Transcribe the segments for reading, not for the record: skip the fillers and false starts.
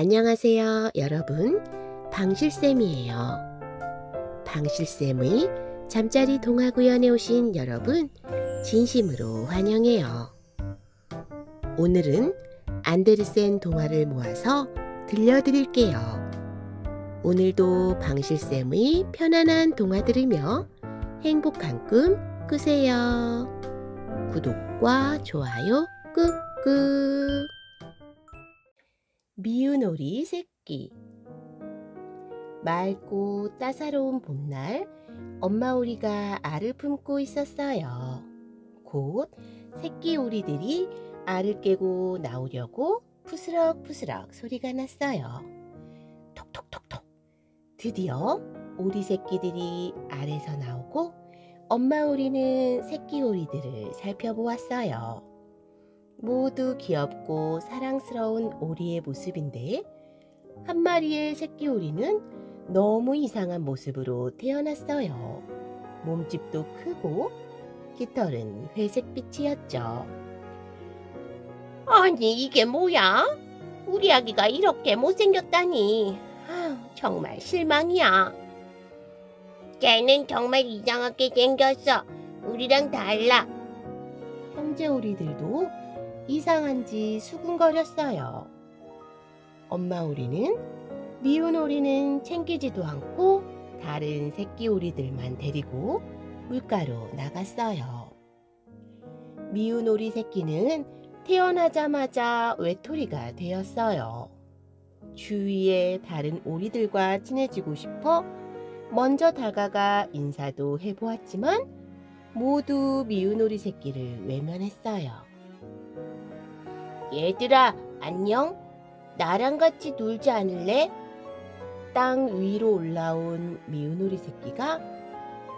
안녕하세요, 여러분. 방실쌤이에요. 방실쌤의 잠자리 동화 구연에 오신 여러분, 진심으로 환영해요. 오늘은 안데르센 동화를 모아서 들려드릴게요. 오늘도 방실쌤의 편안한 동화 들으며 행복한 꿈 꾸세요. 구독과 좋아요 꾹꾹. 미운 오리 새끼. 맑고 따사로운 봄날, 엄마 오리가 알을 품고 있었어요. 곧 새끼 오리들이 알을 깨고 나오려고 푸스럭푸스럭 소리가 났어요. 톡톡톡톡. 드디어 오리 새끼들이 알에서 나오고 엄마 오리는 새끼 오리들을 살펴보았어요. 모두 귀엽고 사랑스러운 오리의 모습인데 한 마리의 새끼 오리는 너무 이상한 모습으로 태어났어요. 몸집도 크고 깃털은 회색빛이었죠. 아니, 이게 뭐야? 우리 아기가 이렇게 못생겼다니. 정말 실망이야. 걔는 정말 이상하게 생겼어. 우리랑 달라. 형제 오리들도 이상한지 수군거렸어요. 엄마 오리는 미운 오리는 챙기지도 않고 다른 새끼 오리들만 데리고 물가로 나갔어요. 미운 오리 새끼는 태어나자마자 외톨이가 되었어요. 주위의 다른 오리들과 친해지고 싶어 먼저 다가가 인사도 해보았지만 모두 미운 오리 새끼를 외면했어요. 얘들아, 안녕? 나랑 같이 놀지 않을래? 땅 위로 올라온 미운 오리 새끼가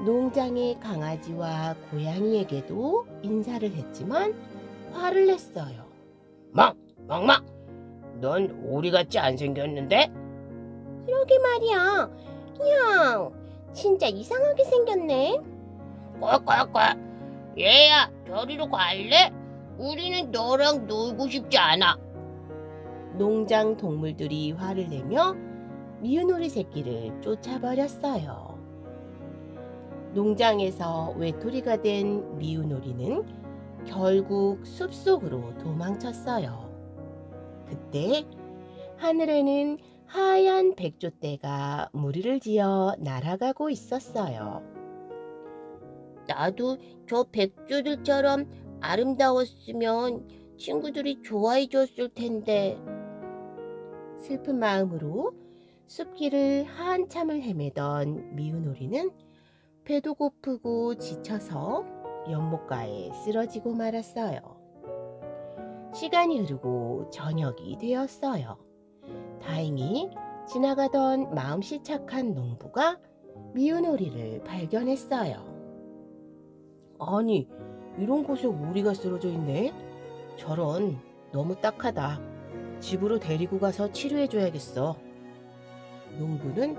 농장의 강아지와 고양이에게도 인사를 했지만 화를 냈어요. 막! 넌 오리같이 안 생겼는데? 그러게 말이야. 냥, 진짜 이상하게 생겼네. 꽉꽉꽉. 얘야, 저리로 갈래? 우리는 너랑 놀고 싶지 않아. 농장 동물들이 화를 내며 미운 오리 새끼를 쫓아버렸어요. 농장에서 외톨이가 된 미운 오리는 결국 숲속으로 도망쳤어요. 그때 하늘에는 하얀 백조떼가 무리를 지어 날아가고 있었어요. 나도 저 백조들처럼 아름다웠으면 친구들이 좋아해 줬을 텐데. 슬픈 마음으로 숲길을 한참을 헤매던 미운 오리는 배도 고프고 지쳐서 연못가에 쓰러지고 말았어요. 시간이 흐르고 저녁이 되었어요. 다행히 지나가던 마음씨 착한 농부가 미운 오리를 발견했어요. 아니, 이런 곳에 오리가 쓰러져 있네? 저런, 너무 딱하다. 집으로 데리고 가서 치료해줘야겠어. 농부는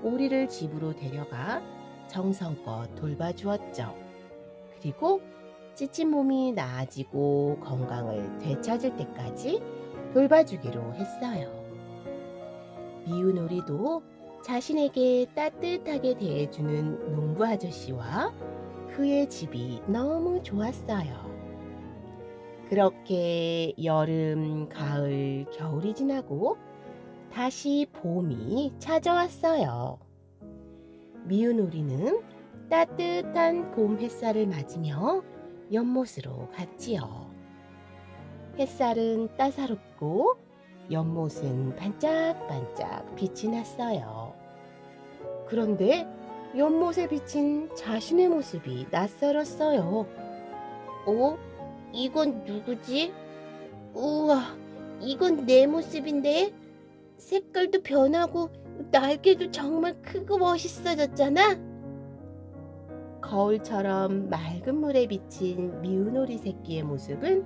오리를 집으로 데려가 정성껏 돌봐주었죠. 그리고 지친 몸이 나아지고 건강을 되찾을 때까지 돌봐주기로 했어요. 미운 오리도 자신에게 따뜻하게 대해주는 농부 아저씨와 그의 집이 너무 좋았어요. 그렇게 여름, 가을, 겨울이 지나고 다시 봄이 찾아왔어요. 미운 오리는 따뜻한 봄 햇살을 맞으며 연못으로 갔지요. 햇살은 따사롭고 연못은 반짝반짝 빛이 났어요. 그런데 연못에 비친 자신의 모습이 낯설었어요. 이건 누구지? 우와, 이건 내 모습인데? 색깔도 변하고 날개도 정말 크고 멋있어졌잖아? 거울처럼 맑은 물에 비친 미운 오리 새끼의 모습은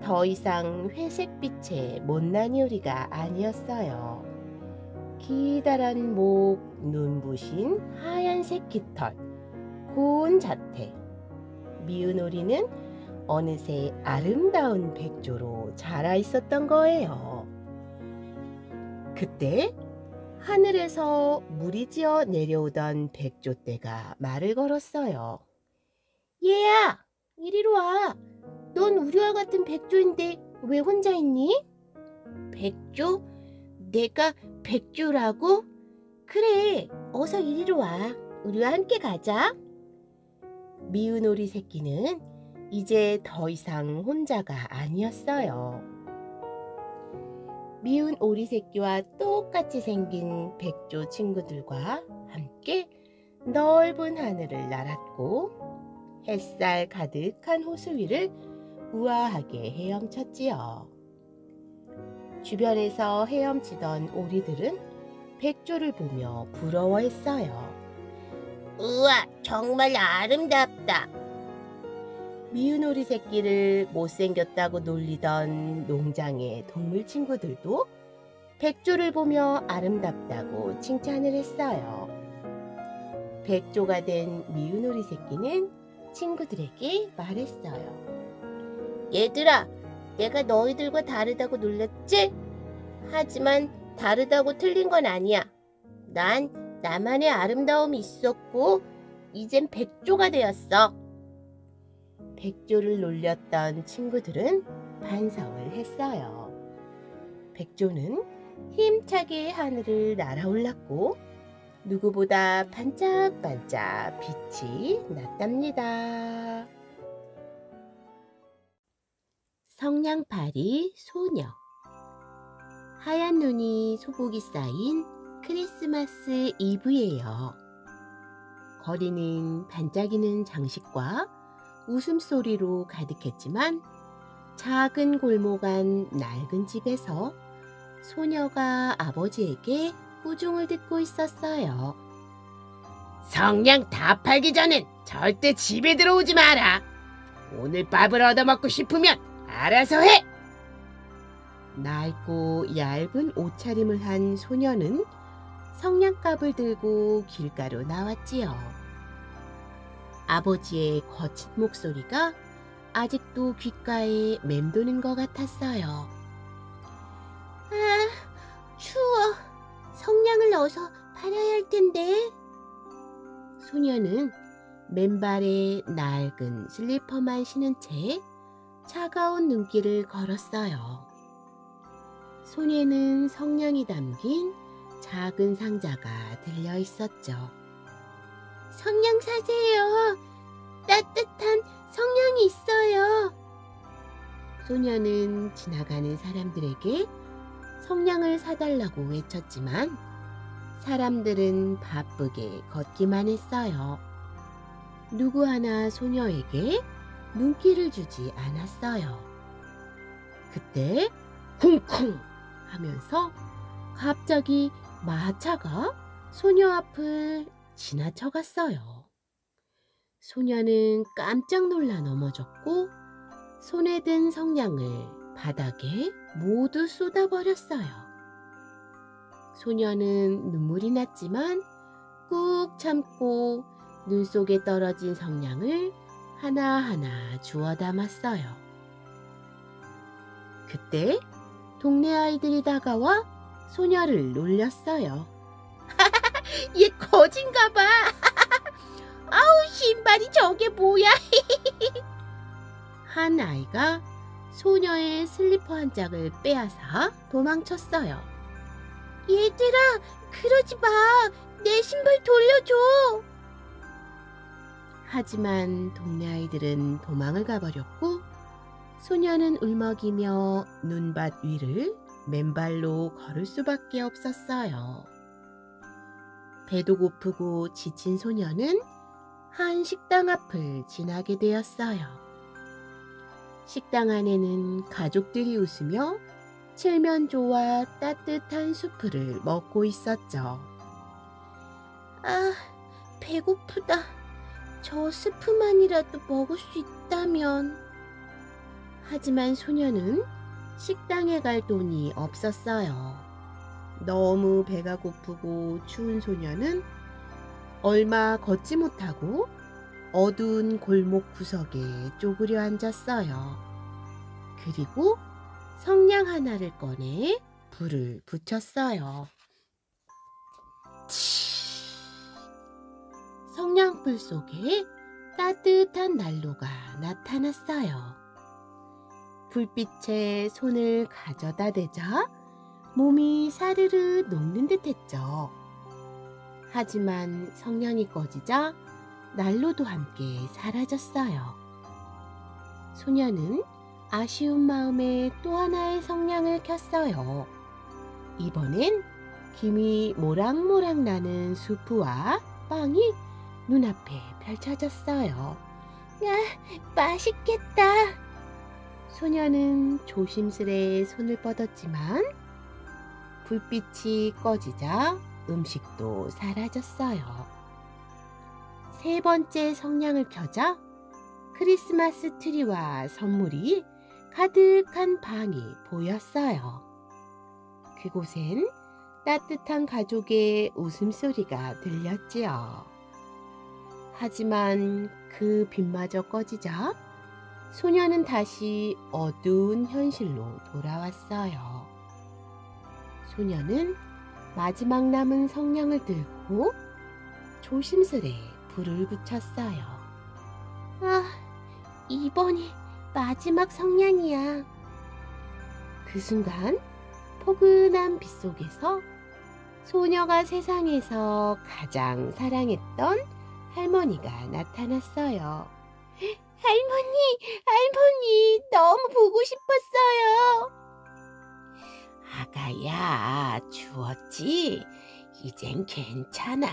더 이상 회색빛의 못난이 오리가 아니었어요. 기다란 목, 눈부신 하얀색 깃털, 고운 자태. 미운 오리는 어느새 아름다운 백조로 자라 있었던 거예요. 그때 하늘에서 물이 지어 내려오던 백조떼가 말을 걸었어요. 얘야, 이리로 와. 넌 우리와 같은 백조인데 왜 혼자 있니? 백조? 내가 백조라고? 그래, 어서 이리로 와. 우리와 함께 가자. 미운 오리 새끼는 이제 더 이상 혼자가 아니었어요. 미운 오리 새끼와 똑같이 생긴 백조 친구들과 함께 넓은 하늘을 날았고 햇살 가득한 호수 위를 우아하게 헤엄쳤지요. 주변에서 헤엄치던 오리들은 백조를 보며 부러워했어요. 우와, 정말 아름답다. 미운 오리 새끼를 못생겼다고 놀리던 농장의 동물 친구들도 백조를 보며 아름답다고 칭찬을 했어요. 백조가 된 미운 오리 새끼는 친구들에게 말했어요. 얘들아, 내가 너희들과 다르다고 놀랐지? 하지만 다르다고 틀린 건 아니야. 난 나만의 아름다움이 있었고 이젠 백조가 되었어. 백조를 놀렸던 친구들은 반성을 했어요. 백조는 힘차게 하늘을 날아올랐고 누구보다 반짝반짝 빛이 났답니다. 성냥팔이 소녀. 하얀 눈이 소복이 쌓인 크리스마스 이브예요. 거리는 반짝이는 장식과 웃음소리로 가득했지만 작은 골목 안 낡은 집에서 소녀가 아버지에게 꾸중을 듣고 있었어요. 성냥 다 팔기 전엔 절대 집에 들어오지 마라. 오늘 밥을 얻어먹고 싶으면 알아서 해. 낡고 얇은 옷차림을 한 소녀는 성냥갑을 들고 길가로 나왔지요. 아버지의 거친 목소리가 아직도 귓가에 맴도는 것 같았어요. 아, 추워. 성냥을 어서 팔아야 할 텐데. 소녀는 맨발에 낡은 슬리퍼만 신은 채 차가운 눈길을 걸었어요. 손에는 성냥이 담긴 작은 상자가 들려 있었죠. 성냥 사세요. 따뜻한 성냥이 있어요. 소녀는 지나가는 사람들에게 성냥을 사달라고 외쳤지만 사람들은 바쁘게 걷기만 했어요. 누구 하나 소녀에게 눈길을 주지 않았어요. 그때 쿵쿵 하면서 갑자기 마차가 소녀 앞을 지나쳐갔어요. 소녀는 깜짝 놀라 넘어졌고 손에 든 성냥을 바닥에 모두 쏟아버렸어요. 소녀는 눈물이 났지만 꾹 참고 눈 속에 떨어진 성냥을 하나하나 주워 담았어요. 그때 동네 아이들이 다가와 소녀를 놀렸어요. 얘 거진가 봐. 아우, 신발이 저게 뭐야. 한 아이가 소녀의 슬리퍼 한 짝을 빼앗아 도망쳤어요. 얘들아, 그러지 마. 내 신발 돌려줘. 하지만 동네 아이들은 도망을 가버렸고 소녀는 울먹이며 눈밭 위를 맨발로 걸을 수밖에 없었어요. 배도 고프고 지친 소녀는 한 식당 앞을 지나게 되었어요. 식당 안에는 가족들이 웃으며 칠면조와 따뜻한 수프를 먹고 있었죠. 아, 배고프다. 저 스프만이라도 먹을 수 있다면. 하지만 소녀는 식당에 갈 돈이 없었어요. 너무 배가 고프고 추운 소녀는 얼마 걷지 못하고 어두운 골목 구석에 쪼그려 앉았어요. 그리고 성냥 하나를 꺼내 불을 붙였어요. 성냥불 속에 따뜻한 난로가 나타났어요. 불빛에 손을 가져다 대자 몸이 사르르 녹는 듯했죠. 하지만 성냥이 꺼지자 난로도 함께 사라졌어요. 소녀는 아쉬운 마음에 또 하나의 성냥을 켰어요. 이번엔 김이 모락모락 나는 수프와 빵이 눈앞에 펼쳐졌어요. 맛있겠다. 소녀는 조심스레 손을 뻗었지만 불빛이 꺼지자 음식도 사라졌어요. 세 번째 성냥을 켜자 크리스마스 트리와 선물이 가득한 방이 보였어요. 그곳엔 따뜻한 가족의 웃음소리가 들렸지요. 하지만 그 빛마저 꺼지자 소녀는 다시 어두운 현실로 돌아왔어요. 소녀는 마지막 남은 성냥을 들고 조심스레 불을 붙였어요. 이번이 마지막 성냥이야. 그 순간 포근한 빛 속에서 소녀가 세상에서 가장 사랑했던 할머니가 나타났어요. 할머니, 너무 보고 싶었어요. 아가야, 추웠지? 이젠 괜찮아.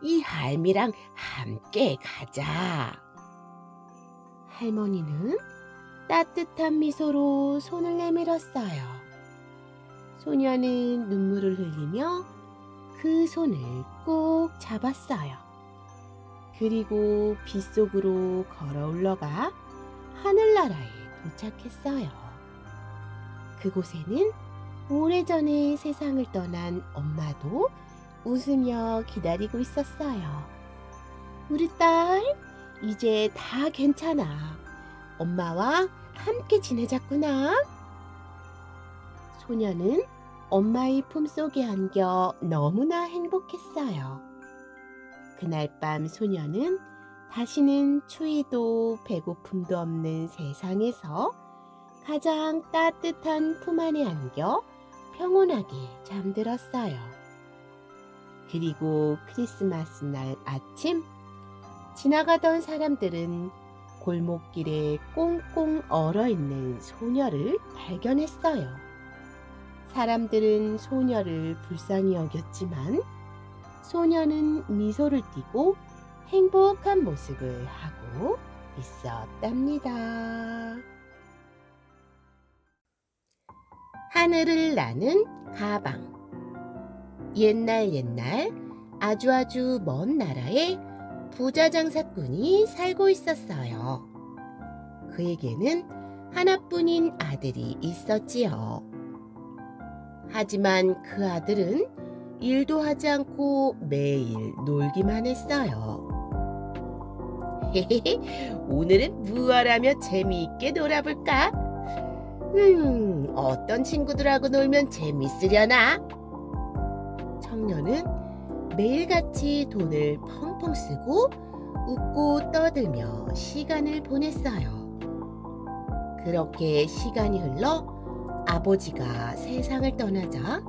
이 할미랑 함께 가자. 할머니는 따뜻한 미소로 손을 내밀었어요. 소녀는 눈물을 흘리며 그 손을 꼭 잡았어요. 그리고 빗속으로 걸어 올라가 하늘나라에 도착했어요. 그곳에는 오래전에 세상을 떠난 엄마도 웃으며 기다리고 있었어요. 우리 딸, 이제 다 괜찮아. 엄마와 함께 지내자꾸나. 소녀는 엄마의 품속에 안겨 너무나 행복했어요. 그날 밤 소녀는 다시는 추위도 배고픔도 없는 세상에서 가장 따뜻한 품 안에 안겨 평온하게 잠들었어요. 그리고 크리스마스 날 아침, 지나가던 사람들은 골목길에 꽁꽁 얼어있는 소녀를 발견했어요. 사람들은 소녀를 불쌍히 여겼지만 소녀는 미소를 띠고 행복한 모습을 하고 있었답니다. 하늘을 나는 가방. 옛날 아주 먼 나라에 부자 장사꾼이 살고 있었어요. 그에게는 하나뿐인 아들이 있었지요. 하지만 그 아들은 일도 하지 않고 매일 놀기만 했어요. 오늘은 무얼하며 재미있게 놀아볼까? 어떤 친구들하고 놀면 재밌으려나? 청년은 매일같이 돈을 펑펑 쓰고 웃고 떠들며 시간을 보냈어요. 그렇게 시간이 흘러 아버지가 세상을 떠나자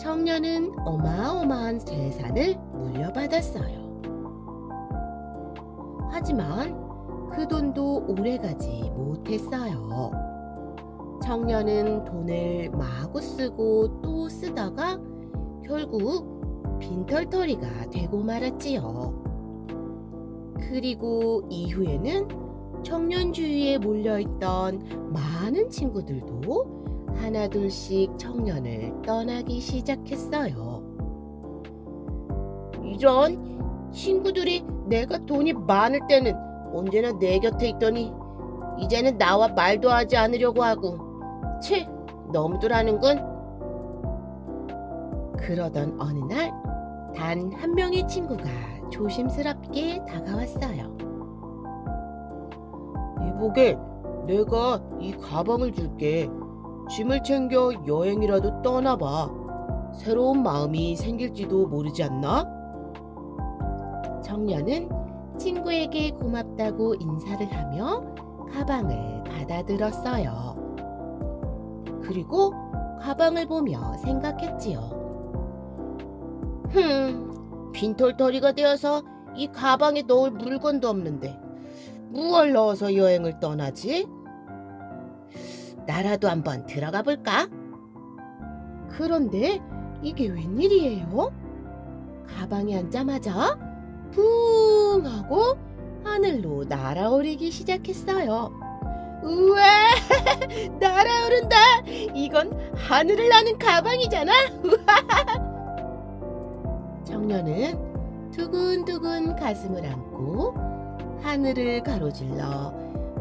청년은 어마어마한 재산을 물려받았어요. 하지만 그 돈도 오래가지 못했어요. 청년은 돈을 마구 쓰고 또 쓰다가 결국 빈털터리가 되고 말았지요. 그리고 이후에는 청년 주위에 몰려있던 많은 친구들도 하나둘씩 청년을 떠나기 시작했어요. 이런, 친구들이 내가 돈이 많을 때는 언제나 내 곁에 있더니 이제는 나와 말도 하지 않으려고 하고, 채, 너무들 하는군. 그러던 어느 날 단 한 명의 친구가 조심스럽게 다가왔어요. 이보게, 내가 이 가방을 줄게. 짐을 챙겨 여행이라도 떠나봐. 새로운 마음이 생길지도 모르지 않나? 청년은 친구에게 고맙다고 인사를 하며 가방을 받아들었어요. 그리고 가방을 보며 생각했지요. 빈털터리가 되어서 이 가방에 넣을 물건도 없는데 무얼 넣어서 여행을 떠나지? 나라도 한번 들어가 볼까? 그런데 이게 웬일이에요? 가방에 앉자마자 붕 하고 하늘로 날아오르기 시작했어요. 우와! 날아오른다! 이건 하늘을 나는 가방이잖아! 청년은 두근두근 가슴을 안고 하늘을 가로질러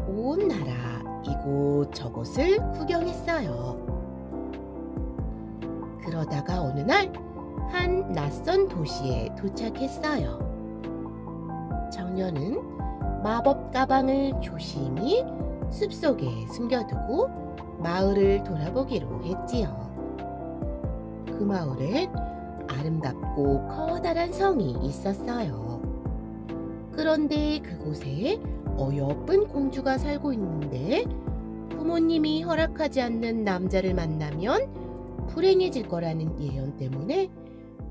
온 나라 이곳 저곳을 구경했어요. 그러다가 어느 날 한 낯선 도시에 도착했어요. 청년은 마법 가방을 조심히 숲속에 숨겨두고 마을을 돌아보기로 했지요. 그 마을엔 아름답고 커다란 성이 있었어요. 그런데 그곳에 어여쁜 공주가 살고 있는데 부모님이 허락하지 않는 남자를 만나면 불행해질 거라는 예언 때문에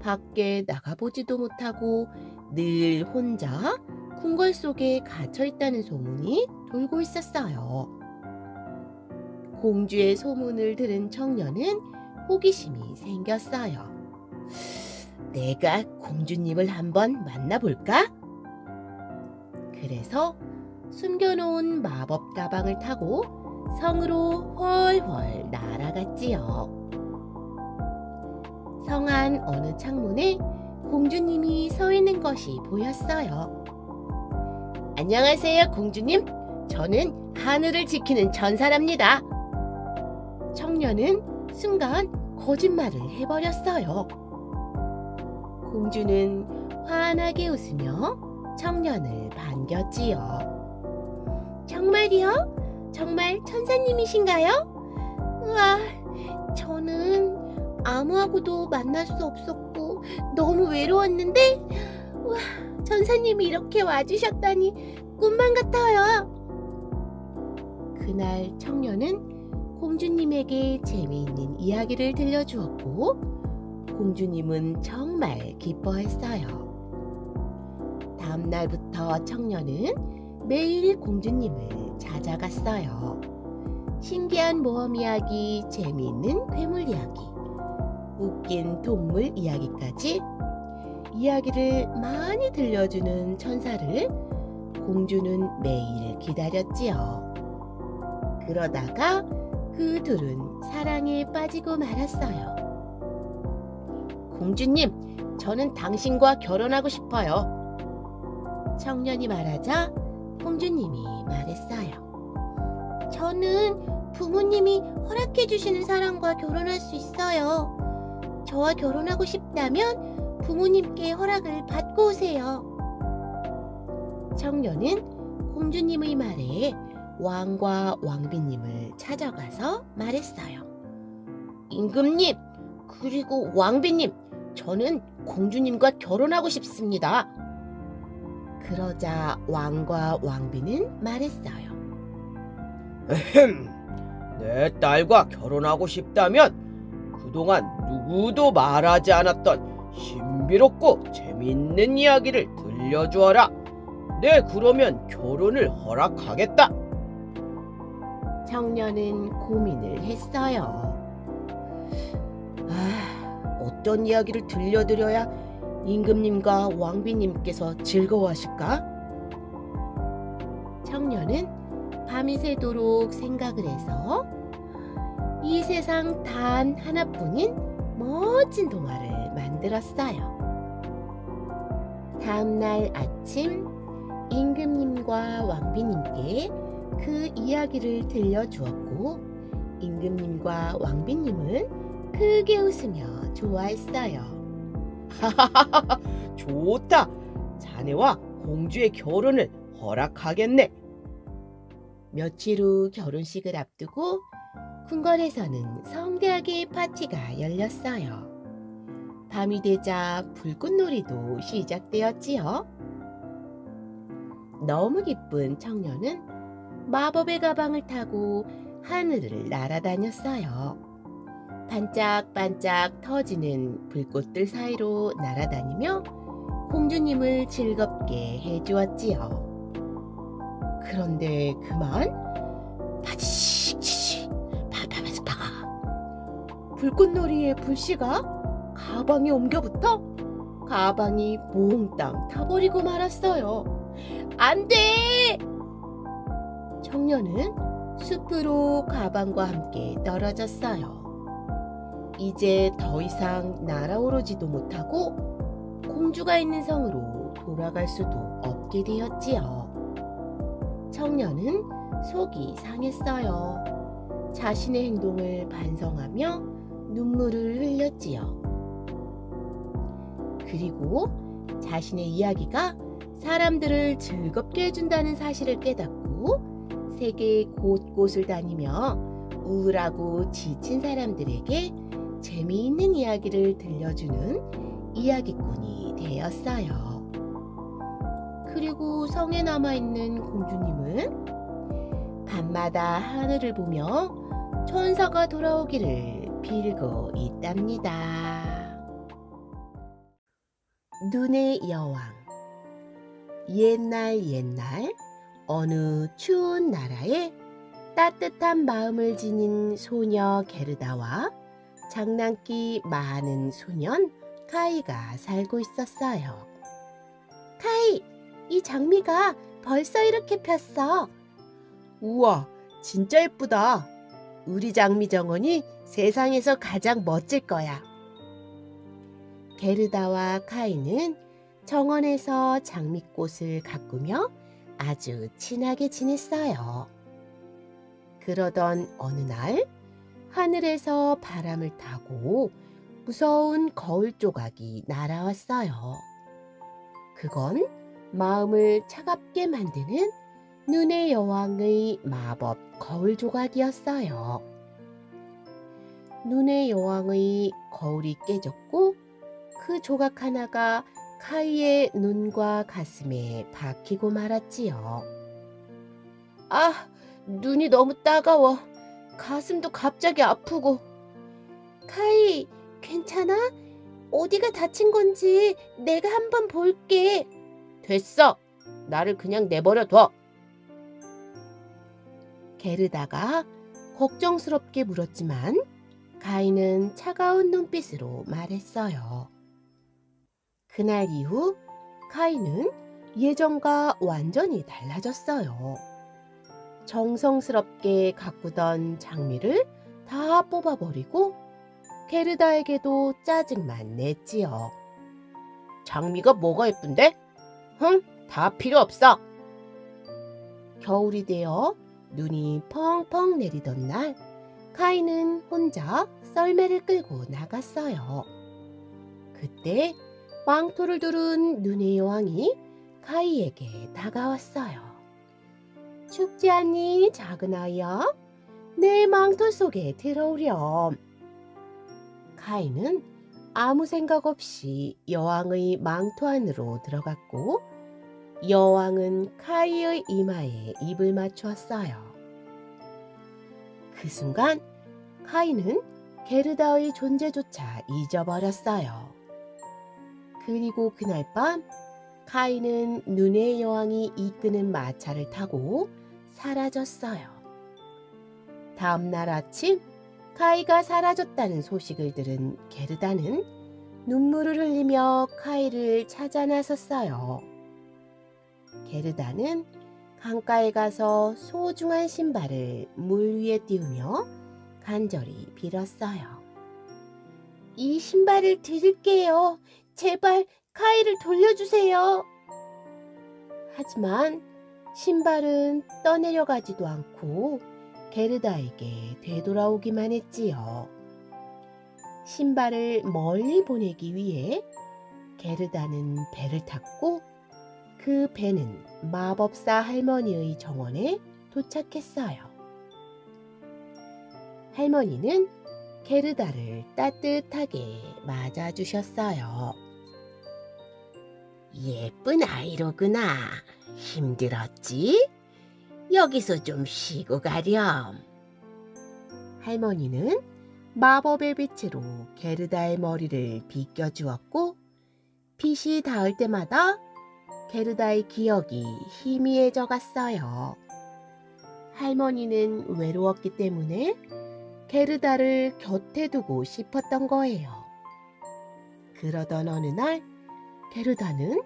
밖에 나가보지도 못하고 늘 혼자 궁궐 속에 갇혀있다는 소문이 돌고 있었어요. 공주의 소문을 들은 청년은 호기심이 생겼어요. 내가 공주님을 한번 만나볼까? 그래서 숨겨놓은 마법 가방을 타고 성으로 훨훨 날아갔지요. 성 안 어느 창문에 공주님이 서 있는 것이 보였어요. 안녕하세요, 공주님. 저는 하늘을 지키는 전사랍니다. 청년은 순간 거짓말을 해버렸어요. 공주는 환하게 웃으며 청년을 반겼지요. 정말이요? 정말 천사님이신가요? 우와, 저는 아무하고도 만날 수 없었고 너무 외로웠는데 우와, 전사님이 이렇게 와주셨다니 꿈만 같아요. 그날 청년은 공주님에게 재미있는 이야기를 들려주었고 공주님은 정말 기뻐했어요. 다음 날부터 청년은 매일 공주님을 찾아갔어요. 신기한 모험 이야기, 재미있는 괴물 이야기, 웃긴 동물 이야기까지 이야기를 많이 들려주는 천사를 공주는 매일 기다렸지요. 그러다가 그 둘은 사랑에 빠지고 말았어요. 공주님, 저는 당신과 결혼하고 싶어요. 청년이 말하자 공주님이 말했어요. 저는 부모님이 허락해 주시는 사람과 결혼할 수 있어요. 저와 결혼하고 싶다면 부모님께 허락을 받고 오세요. 청년은 공주님의 말에 왕과 왕비님을 찾아가서 말했어요. 임금님, 그리고 왕비님, 저는 공주님과 결혼하고 싶습니다. 그러자 왕과 왕비는 말했어요. 내 딸과 결혼하고 싶다면 그동안 누구도 말하지 않았던 신비롭고 재미있는 이야기를 들려주어라. 네, 그러면 결혼을 허락하겠다. 청년은 고민을 했어요. 어떤 이야기를 들려드려야 임금님과 왕비님께서 즐거워하실까? 청년은 밤이 새도록 생각을 해서 이 세상 단 하나뿐인 멋진 동화를 만들었어요. 다음날 아침 임금님과 왕비님께 그 이야기를 들려주었고 임금님과 왕비님은 크게 웃으며 좋아했어요. 하하하하, 좋다. 자네와 공주의 결혼을 허락하겠네. 며칠 후 결혼식을 앞두고 궁궐에서는 성대하게 파티가 열렸어요. 밤이 되자 불꽃놀이도 시작되었지요. 너무 기쁜 청년은 마법의 가방을 타고 하늘을 날아다녔어요. 반짝반짝 터지는 불꽃들 사이로 날아다니며 공주님을 즐겁게 해주었지요. 그런데 그만 파치치치 파파파파 불꽃놀이의 불씨가 가방에 옮겨붙어 가방이 몽땅 타버리고 말았어요. 안 돼! 청년은 숲으로 가방과 함께 떨어졌어요. 이제 더 이상 날아오르지도 못하고 공주가 있는 성으로 돌아갈 수도 없게 되었지요. 청년은 속이 상했어요. 자신의 행동을 반성하며 눈물을 흘렸지요. 그리고 자신의 이야기가 사람들을 즐겁게 해준다는 사실을 깨닫고 세계 곳곳을 다니며 우울하고 지친 사람들에게 재미있는 이야기를 들려주는 이야기꾼이 되었어요. 그리고 성에 남아있는 공주님은 밤마다 하늘을 보며 천사가 돌아오기를 빌고 있답니다. 눈의 여왕. 옛날 어느 추운 나라에 따뜻한 마음을 지닌 소녀 게르다와 장난기 많은 소년 카이가 살고 있었어요. 카이, 이 장미가 벌써 이렇게 폈어. 우와, 진짜 예쁘다. 우리 장미 정원이 세상에서 가장 멋질 거야. 게르다와 카이는 정원에서 장미꽃을 가꾸며 아주 친하게 지냈어요. 그러던 어느 날 하늘에서 바람을 타고 무서운 거울 조각이 날아왔어요. 그건 마음을 차갑게 만드는 눈의 여왕의 마법 거울 조각이었어요. 눈의 여왕의 거울이 깨졌고 그 조각 하나가 카이의 눈과 가슴에 박히고 말았지요. 아, 눈이 너무 따가워. 가슴도 갑자기 아프고. 카이, 괜찮아? 어디가 다친 건지 내가 한번 볼게. 됐어. 나를 그냥 내버려둬. 게르다가 걱정스럽게 물었지만 카이는 차가운 눈빛으로 말했어요. 그날 이후 카이는 예전과 완전히 달라졌어요. 정성스럽게 가꾸던 장미를 다 뽑아버리고 게르다에게도 짜증만 냈지요. 장미가 뭐가 예쁜데? 다 필요 없어. 겨울이 되어 눈이 펑펑 내리던 날 카이는 혼자 썰매를 끌고 나갔어요. 그때 망토를 두른 눈의 여왕이 카이에게 다가왔어요. 춥지 않니, 작은 아이야? 내 망토 속에 들어오렴. 카이는 아무 생각 없이 여왕의 망토 안으로 들어갔고 여왕은 카이의 이마에 입을 맞추었어요. 그 순간 카이는 게르다의 존재조차 잊어버렸어요. 그리고 그날 밤 카이는 눈의 여왕이 이끄는 마차를 타고 사라졌어요. 다음 날 아침 카이가 사라졌다는 소식을 들은 게르다는 눈물을 흘리며 카이를 찾아 나섰어요. 게르다는 강가에 가서 소중한 신발을 물 위에 띄우며 간절히 빌었어요. 이 신발을 드릴게요. 제발 카이를 돌려주세요. 하지만 신발은 떠내려가지도 않고 게르다에게 되돌아오기만 했지요. 신발을 멀리 보내기 위해 게르다는 배를 탔고 그 배는 마법사 할머니의 정원에 도착했어요. 할머니는 게르다를 따뜻하게 맞아주셨어요. 예쁜 아이로구나. 힘들었지? 여기서 좀 쉬고 가렴. 할머니는 마법의 빛으로 게르다의 머리를 빗겨주었고 빛이 닿을 때마다 게르다의 기억이 희미해져 갔어요. 할머니는 외로웠기 때문에 게르다를 곁에 두고 싶었던 거예요. 그러던 어느 날 게르다는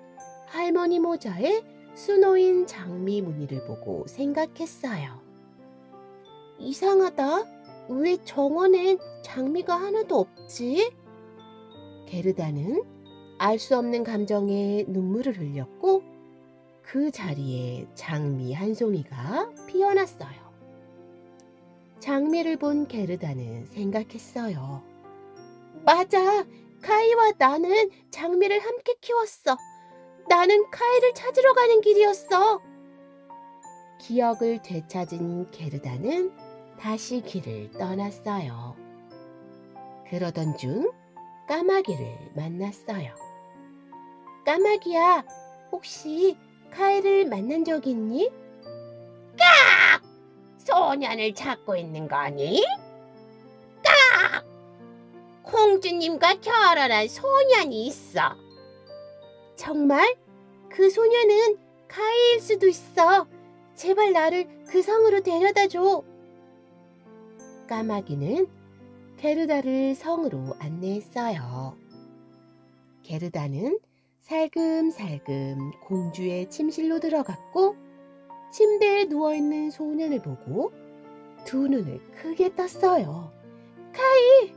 할머니 모자에 수놓인 장미 무늬를 보고 생각했어요. 이상하다. 왜 정원엔 장미가 하나도 없지? 게르다는 알 수 없는 감정에 눈물을 흘렸고 그 자리에 장미 한 송이가 피어났어요. 장미를 본 게르다는 생각했어요. 맞아. 카이와 나는 장미를 함께 키웠어. 나는 카이를 찾으러 가는 길이었어. 기억을 되찾은 게르다는 다시 길을 떠났어요. 그러던 중 까마귀를 만났어요. 까마귀야, 혹시 카이를 만난 적 있니? 깍! 소년을 찾고 있는 거니? 깍! 공주님과 결혼한 소년이 있어. 정말? 그 소녀는 카이일 수도 있어. 제발 나를 그 성으로 데려다줘. 까마귀는 게르다를 성으로 안내했어요. 게르다는 살금살금 공주의 침실로 들어갔고 침대에 누워있는 소년을 보고 두 눈을 크게 떴어요. 카이!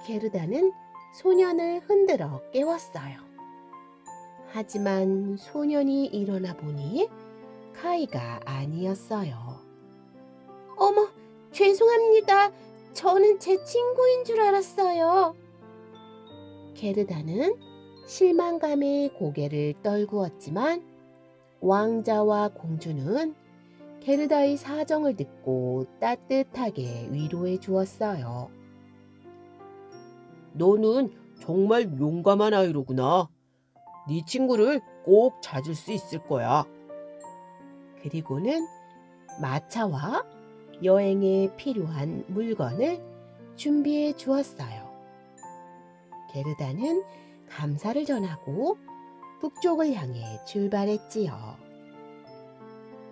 게르다는 소년을 흔들어 깨웠어요. 하지만 소년이 일어나 보니 카이가 아니었어요. 어머, 죄송합니다. 저는 제 친구인 줄 알았어요. 게르다는 실망감에 고개를 떨구었지만 왕자와 공주는 게르다의 사정을 듣고 따뜻하게 위로해 주었어요. 너는 정말 용감한 아이로구나. 네 친구를 꼭 찾을 수 있을 거야. 그리고는 마차와 여행에 필요한 물건을 준비해 주었어요. 게르다는 감사를 전하고 북쪽을 향해 출발했지요.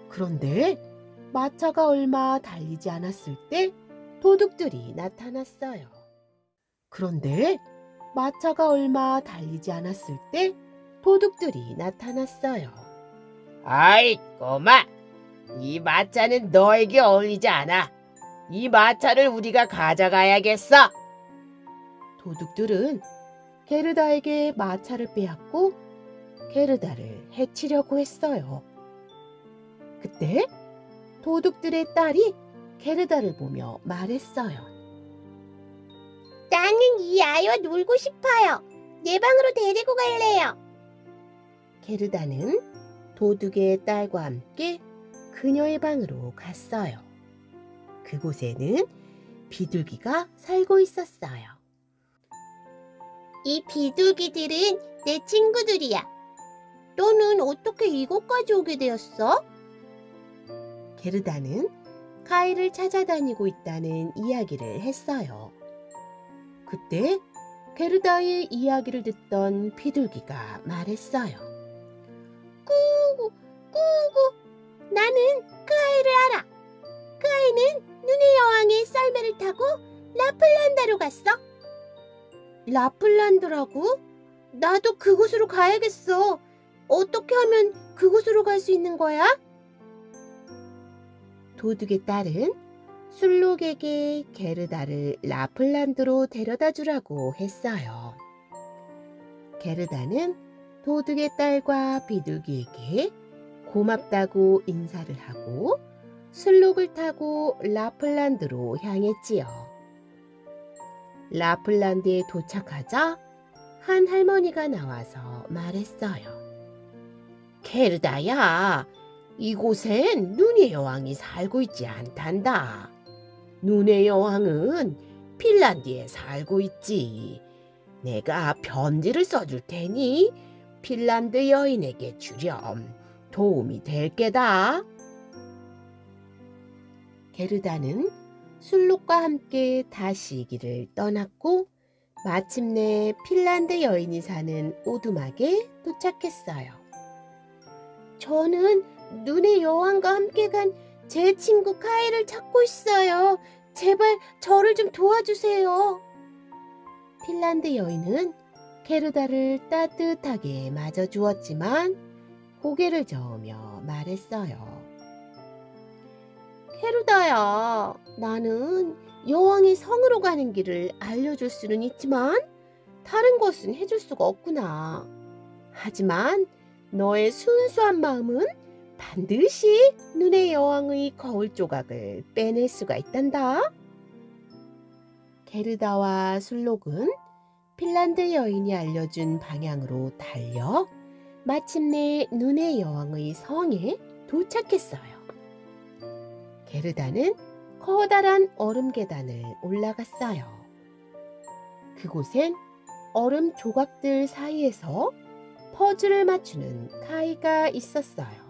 그런데 마차가 얼마 달리지 않았을 때 도둑들이 나타났어요. 아이, 꼬마! 이 마차는 너에게 어울리지 않아. 이 마차를 우리가 가져가야겠어. 도둑들은 게르다에게 마차를 빼앗고 게르다를 해치려고 했어요. 그때 도둑들의 딸이 게르다를 보며 말했어요. 나는 이 아이와 놀고 싶어요. 내 방으로 데리고 갈래요. 게르다는 도둑의 딸과 함께 그녀의 방으로 갔어요. 그곳에는 비둘기가 살고 있었어요. 이 비둘기들은 내 친구들이야. 너는 어떻게 이곳까지 오게 되었어? 게르다는 카이를 찾아다니고 있다는 이야기를 했어요. 그때 게르다의 이야기를 듣던 비둘기가 말했어요. 꾸구, 꾸구. 나는 그 아이를 알아. 그 아이는 눈의 여왕의 썰매를 타고 라플란다로 갔어. 라플란드라고? 나도 그곳으로 가야겠어. 어떻게 하면 그곳으로 갈 수 있는 거야? 도둑의 딸은 술록에게 게르다를 라플란드로 데려다 주라고 했어요. 게르다는 도둑의 딸과 비둘기에게 고맙다고 인사를 하고 술록을 타고 라플란드로 향했지요. 라플란드에 도착하자 한 할머니가 나와서 말했어요. 게르다야, 이곳엔 눈의 여왕이 살고 있지 않단다. 눈의 여왕은 핀란드에 살고 있지. 내가 편지를 써줄 테니 핀란드 여인에게 주렴. 도움이 될 게다. 게르다는 술록과 함께 다시 길을 떠났고 마침내 핀란드 여인이 사는 오두막에 도착했어요. 저는 눈의 여왕과 함께 간 제 친구 카이를 찾고 있어요. 제발 저를 좀 도와주세요. 핀란드 여인은 게르다를 따뜻하게 맞아주었지만 고개를 저으며 말했어요. 게르다야, 나는 여왕의 성으로 가는 길을 알려줄 수는 있지만 다른 것은 해줄 수가 없구나. 하지만 너의 순수한 마음은 반드시 눈의 여왕의 거울 조각을 빼낼 수가 있단다. 게르다와 술록은 핀란드 여인이 알려준 방향으로 달려 마침내 눈의 여왕의 성에 도착했어요. 게르다는 커다란 얼음 계단을 올라갔어요. 그곳엔 얼음 조각들 사이에서 퍼즐을 맞추는 카이가 있었어요.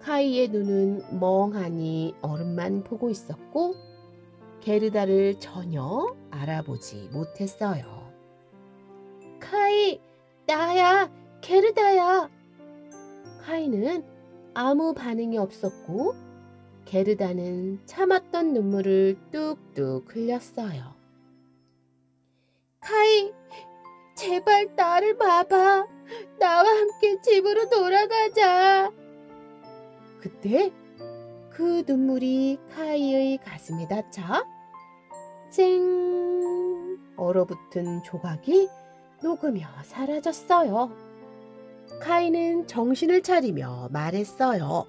카이의 눈은 멍하니 얼음만 보고 있었고 게르다를 전혀 알아보지 못했어요. 카이, 나야, 게르다야. 카이는 아무 반응이 없었고 게르다는 참았던 눈물을 뚝뚝 흘렸어요. 카이, 제발 나를 봐봐. 나와 함께 집으로 돌아가자. 그때 그 눈물이 카이의 가슴에 닿자 쨍 얼어붙은 조각이 녹으며 사라졌어요. 카이는 정신을 차리며 말했어요.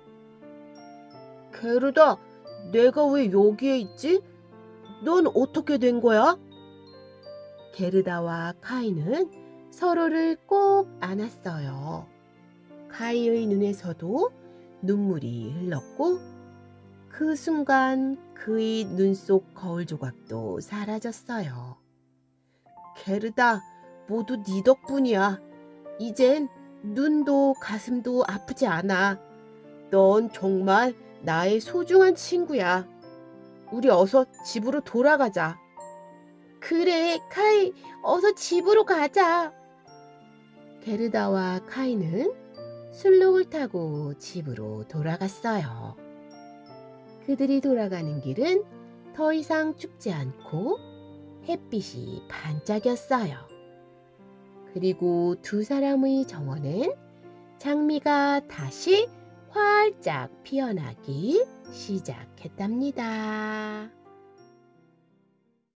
게르다, 내가 왜 여기에 있지? 넌 어떻게 된 거야? 게르다와 카이는 서로를 꼭 안았어요. 카이의 눈에서도 눈물이 흘렀고 그 순간 그의 눈 속 거울 조각도 사라졌어요. 게르다, 모두 네 덕분이야. 이젠 눈도 가슴도 아프지 않아. 넌 정말 나의 소중한 친구야. 우리 어서 집으로 돌아가자. 그래, 카이, 어서 집으로 가자. 게르다와 카이는 술록을 타고 집으로 돌아갔어요. 그들이 돌아가는 길은 더 이상 춥지 않고 햇빛이 반짝였어요. 그리고 두 사람의 정원엔 장미가 다시 활짝 피어나기 시작했답니다.